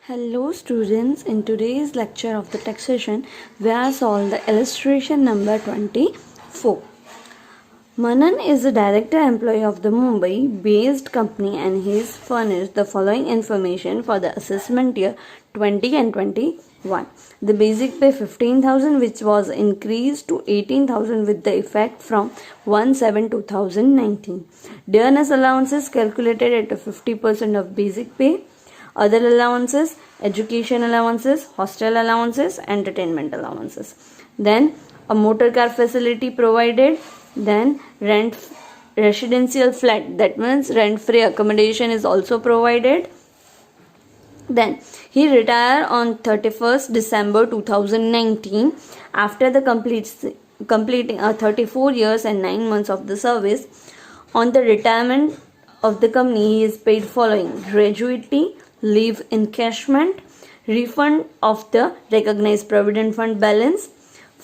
Hello students, in today's lecture of the taxation, we are solving the illustration number 24. Manan is a director employee of the Mumbai based company and he is furnished the following information for the assessment year 20 and 21. The basic pay 15,000 which was increased to 18,000 with the effect from 1/7/2019. Dearness allowances calculated at 50% of basic pay. Other allowances, education allowances, hostel allowances, entertainment allowances. Then a motor car facility provided. Then residential flat, that means rent free accommodation is also provided. Then he retired on 31st December 2019 after the completing 34 years and 9 months of the service. On the retirement of the company, he is paid following: gratuity, leave encashment, refund of the recognized provident fund balance,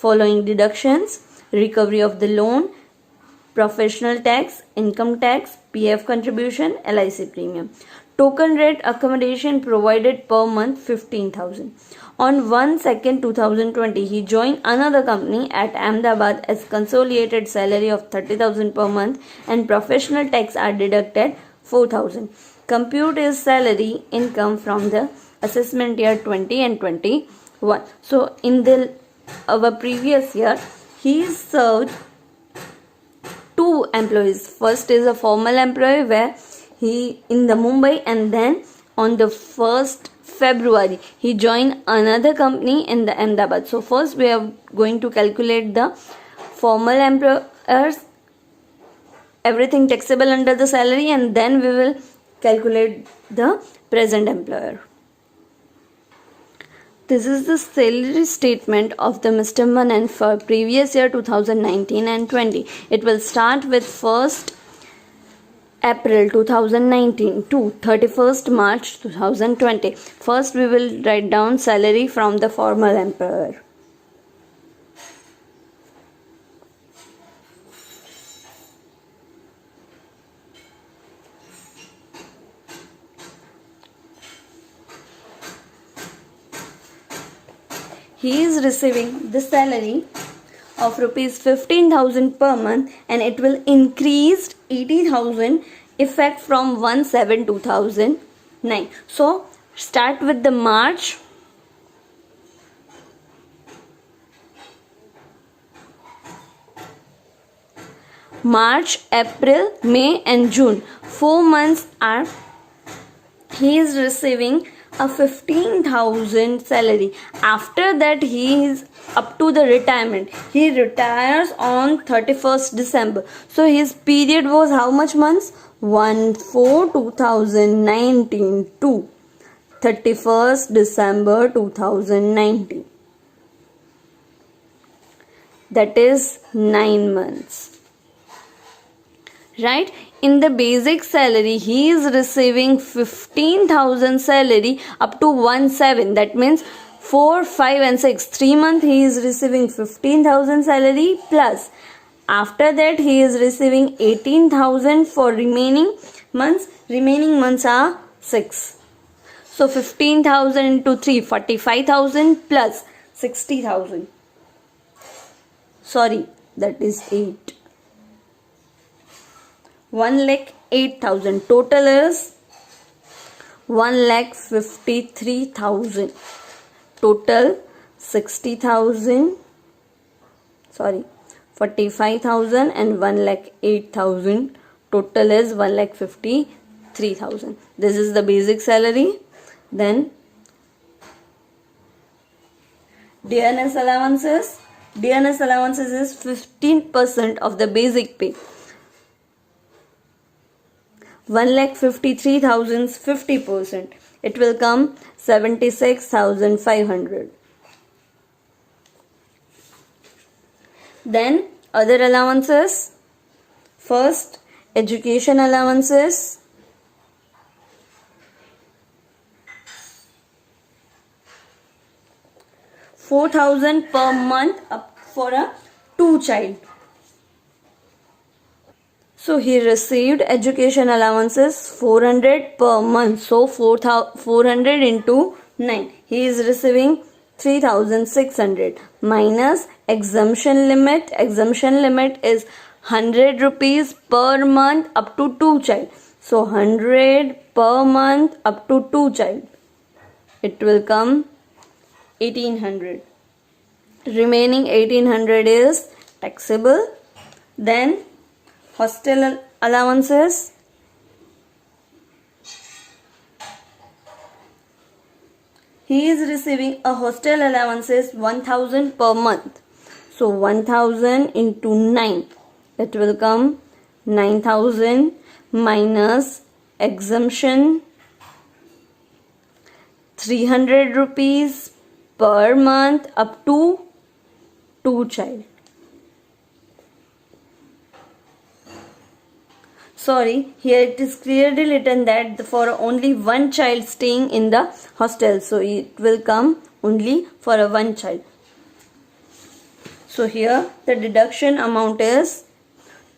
following deductions, recovery of the loan, professional tax, income tax, PF contribution, LIC premium. Token rate accommodation provided per month 15,000. On 1/2/2020, he joined another company at Ahmedabad as consolidated salary of 30,000 per month and professional tax are deducted 4,000. Compute his salary income from the assessment year 20 and 21. So in our previous year, he served two employees. First is a formal employee where he in the Mumbai, and then on the 1st February he joined another company in the Ahmedabad. So first we are going to calculate the formal employers, everything taxable under the salary, and then we will calculate the present employer. This is the salary statement of the Mr. Manan for previous year 2019 and 20. It will start with 1st April 2019 to 31st March 2020. First we will write down salary from the formal employer. He is receiving the salary of rupees 15,000 per month and it will increase 80,000 effect from 1/7/2009. So start with the March. March, April, May and June. 4 months are he is receiving a 15,000 salary. After that he is up to the retirement. He retires on 31st December. So his period was how much months? 1/4/2019 to 31st December 2019. That is 9 months. Right? In the basic salary, he is receiving 15,000 salary up to 1/7. That means 4, 5 and 6. 3 months he is receiving 15,000 salary plus. After that he is receiving 18,000 for remaining months. Remaining months are 6. So 15,000 into 3, 45,000 plus 60,000. Sorry, that is 8. 1,08,000. Total is 1,53,000. Total 60,000. Sorry, 45,000 and 1,08,000. Total is 1,53,000. This is the basic salary. Then dearness allowances. Dearness allowances is 15% of the basic pay. 1,53,000's 50%. It will come 76,500. Then other allowances. First, education allowances. $4,000 per month for a 2 child. So he received education allowances 400 per month. So 400 into 9. He is receiving 3600 minus exemption limit. Exemption limit is 100 rupees per month up to 2 child. So 100 per month up to 2 child. It will come 1800. Remaining 1800 is taxable. Then hostel allowances. He is receiving a hostel allowances 1000 per month. So 1000 into 9. It will come 9000 minus exemption 300 rupees per month up to 2 child. Sorry, here it is clearly written that for only one child staying in the hostel. So it will come only for a one child. So here the deduction amount is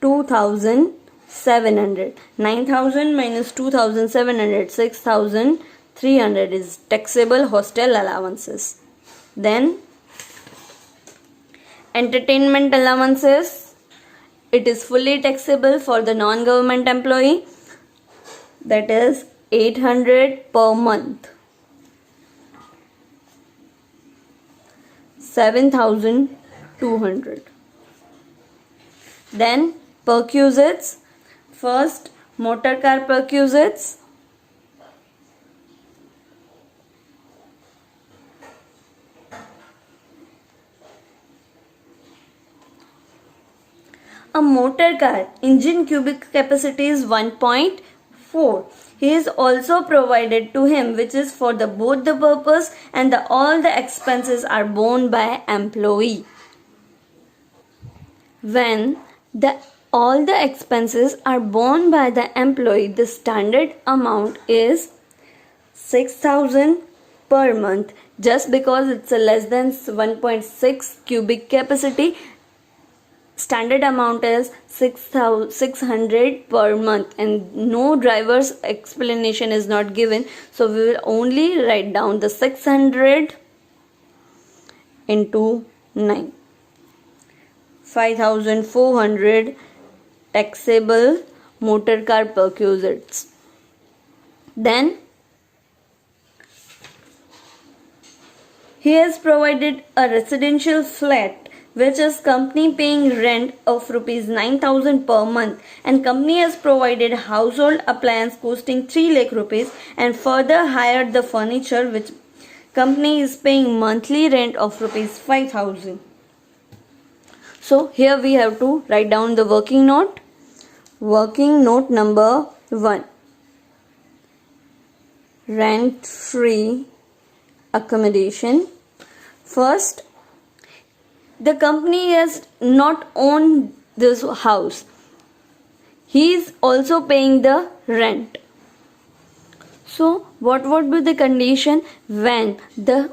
2700. 9000 minus 2700, 6300 is taxable hostel allowances. Then entertainment allowances. It is fully taxable for the non-government employee, that is 800 per month. 7200. Then perquisites. First, motor car perquisites. A motor car engine cubic capacity is 1.4. He is also provided to him, which is for the both the purpose and all the expenses are borne by employee. When all the expenses are borne by the employee, the standard amount is 6000 per month. Just because it's a less than 1.6 cubic capacity, standard amount is 600 per month, and no driver's explanation is not given. So we will only write down the 600 into 9. 5400 taxable motor car perquisites. Then he has provided a residential flat which is company paying rent of rupees 9000 per month, and company has provided household appliance costing 3 lakh rupees and further hired the furniture which company is paying monthly rent of rupees 5000. So here we have to write down the working note. Working note number 1. Rent free accommodation. First, the company has not owned this house. He is also paying the rent. So what would be the condition when the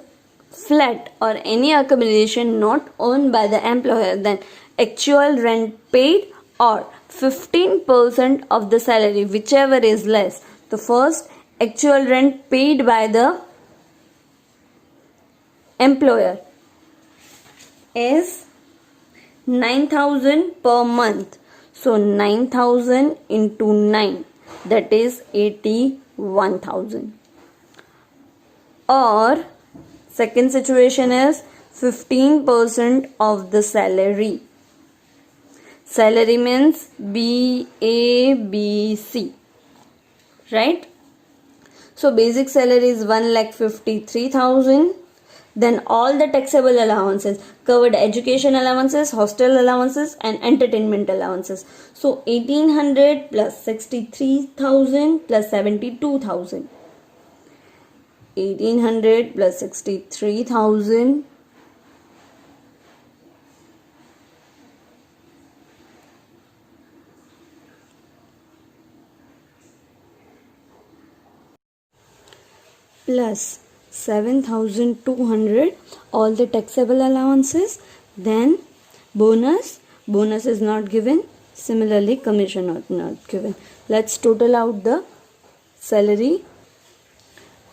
flat or any accommodation not owned by the employer? Then actual rent paid or 15% of the salary, whichever is less. The first, actual rent paid by the employer is 9000 per month. So 9000 into 9, that is 81,000. Or second situation is 15% of the salary. Salary means BABC, right? So basic salary is 1,53,000. Then all the taxable allowances covered: education allowances, hostel allowances and entertainment allowances. So 1800 plus 63,000 plus 72,000. 1800 plus 63,000 plus 7200, all the taxable allowances. Then bonus is not given. Similarly, commission not given. Let's total out the salary.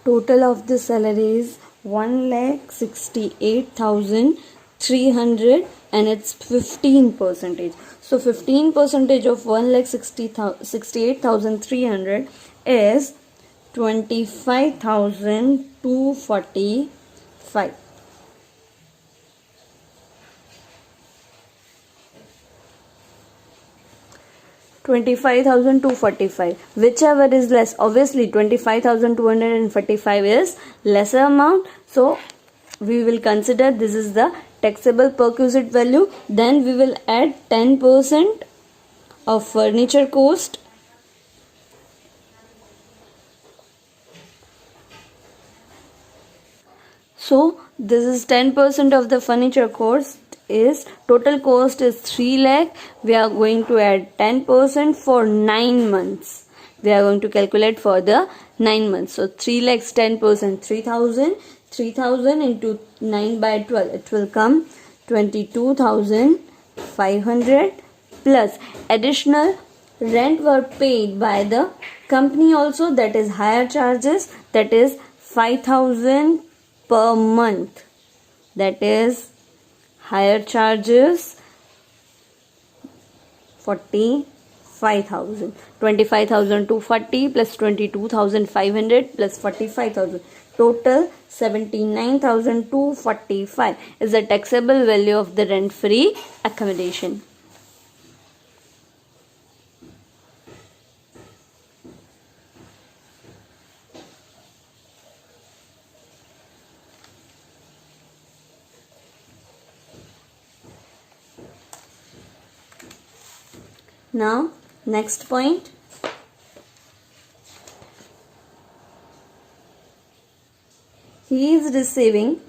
Total of the salary is 1,68,300 and it's 15%. So 15% of 1,68,300 is 25,245. 25,245, whichever is less. Obviously 25,245 is lesser amount, so we will consider this is the taxable perquisite value. Then we will add 10% of furniture cost. So this is 10% of the furniture cost. Is total cost is 3 lakh. We are going to add 10% for 9 months. We are going to calculate for the 9 months. So 3 lakhs 10%, 3,000. 3,000 into 9 by 12, it will come 22,500 plus additional rent were paid by the company also, that is higher charges, that is 5,000 per month, that is higher charges 45,000. 25,240 plus 22,500 plus 45,000, total 79,245 is the taxable value of the rent free accommodation. Now next point, he is receiving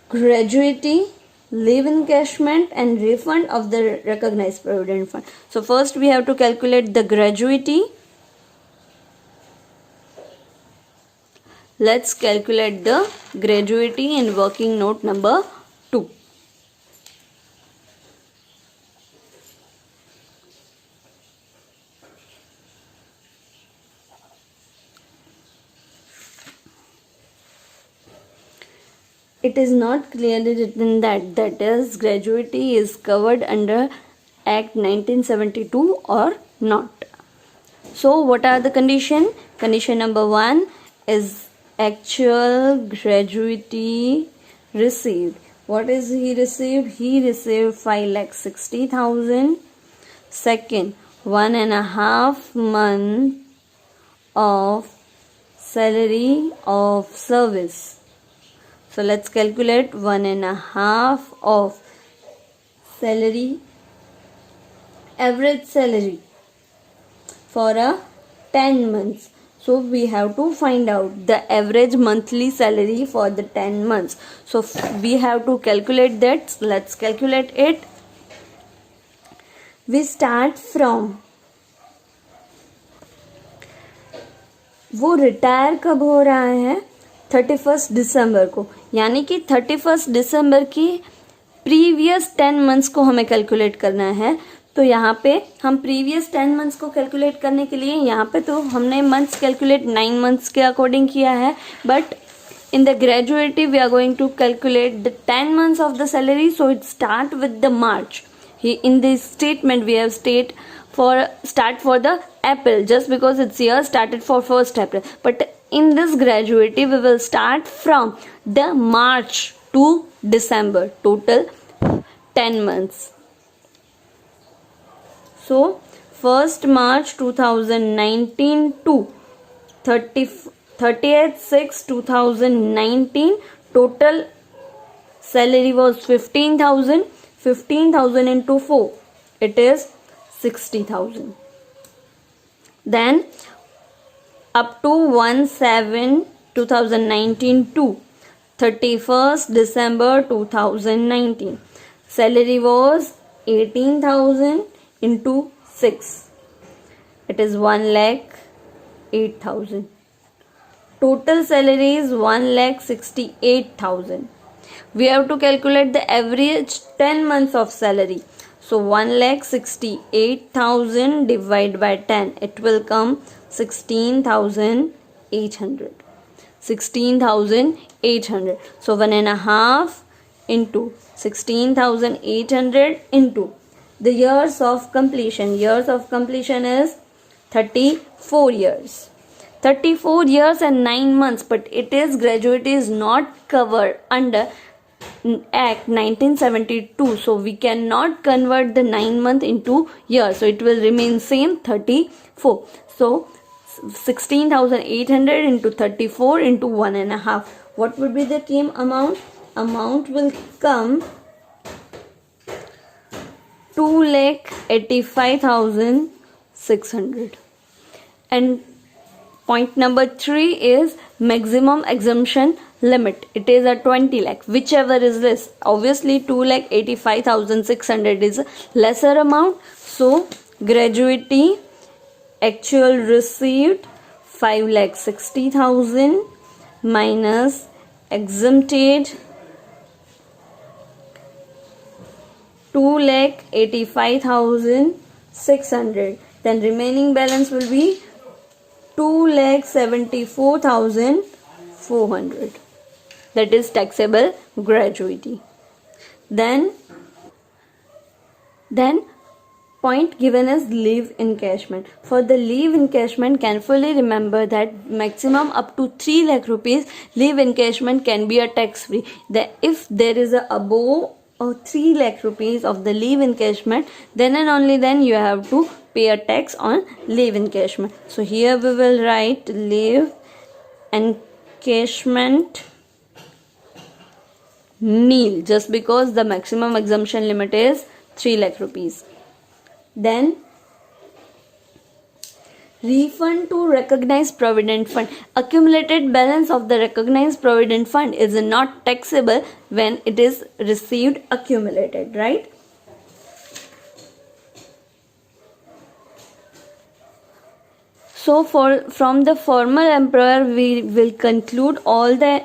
gratuity, leave encashment and refund of the recognized provident fund. So first we have to calculate the gratuity. Let's calculate the gratuity in working note number 2. It is not clearly written that is gratuity is covered under Act 1972 or not. So what are the condition? Condition number 1 is actual gratuity received. What is he received? He received 5,60,000. Second, 1.5 month of salary of service. So let's calculate 1.5 of salary, average salary for a 10 months. So we have to find out the average monthly salary for the 10 months. So we have to calculate that. Let's calculate it. We start from, वो retire कब हो रहा है? 31 दिसंबर को, यानी कि 31 दिसंबर की previous 10 months को हमें कैलकुलेट करना है. तो यहाँ पे हम प्रीवियस 10 मंथ्स को कैलकुलेट करने के लिए यहाँ पे तो हमने मंथ्स कैलकुलेट 9 मंथ्स के अकॉर्डिंग किया है, but in the gratuity we are going to calculate the 10 months of the salary, so it start with the March. In this statement we have start for the April, just because its year started for 1st April, but in this gratuity we will start from the March to December, total 10 months. So 1st March 2019 to 30th/6/2019, total salary was 15,000. 15,000 into 4, it is 60,000. Then up to 1/7/2019 to 31st December 2019, salary was 18,000 into 6, it is 1,08,000. Total salary is 1,68,000. We have to calculate the average 10 months of salary. So 1,68,000 divided by 10, it will come 16,800. 16,800. So 1.5 into 16,800 into the years of completion. Years of completion is 34 years. 34 years and 9 months, but it is gratuity is not covered under Act 1972, so we cannot convert the 9 month into years, so it will remain same 34. So 16,800 into 34 into 1.5. What would be the claim amount? Amount will come 2,85,600. And point number 3 is maximum exemption limit. It is a 20 lakh, whichever is less. Obviously 2,85,600 is a lesser amount. So gratuity actual received 5,60,000 minus exempted 2,85,600. Then remaining balance will be 2,74,400. That is taxable gratuity. Then point given as leave encashment. For the leave encashment, carefully remember that maximum up to 3 lakh rupees leave encashment can be a tax free. If there is a above 3 lakh rupees of the leave encashment, then and only then you have to pay a tax on leave encashment. So here we will write leave encashment nil, just because the maximum exemption limit is 3 lakh rupees. Then refund to recognized provident fund. Accumulated balance of the recognized provident fund is not taxable when it is received accumulated, right? So from the formal employer we will conclude all the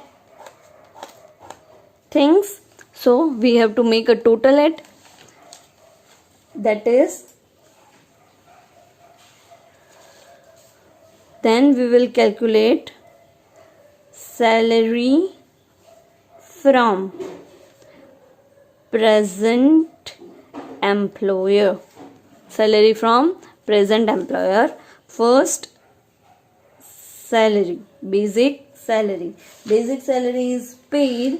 things. So we have to make a total it, that is, then we will calculate salary from present employer. Salary from present employer. First, salary, basic salary. Basic salary is paid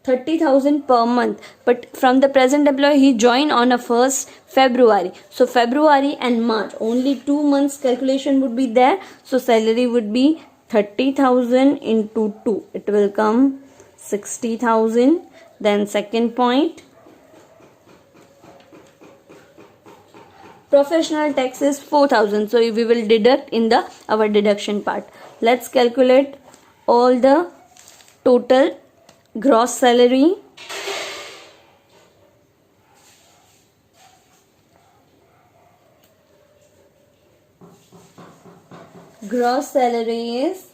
30,000 per month, but from the present employer he joined on a 1st February. So February and March, only 2 months calculation would be there. So salary would be 30,000 into 2. It will come 60,000. Then second point, professional tax is 4,000. So we will deduct in the our deduction part. Let's calculate all the total gross salary. Gross salary is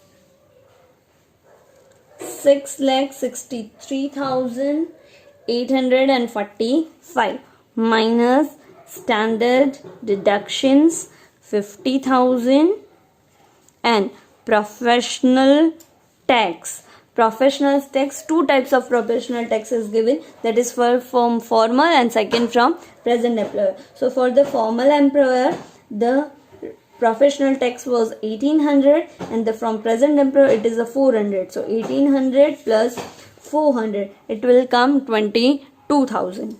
6,63,845 minus standard deductions 50,000 and professional tax. Professional tax, 2 types of professional tax is given, that is from formal and second from present employer. So for the formal employer the professional tax was 1,800 and the from present employer it is a 400. So 1,800 plus 400, it will come 22,000.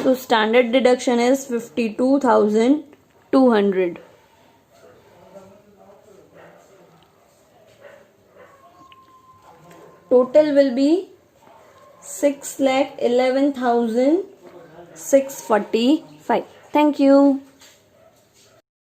So standard deduction is 52,200. Total will be 6,11,645. Thank you.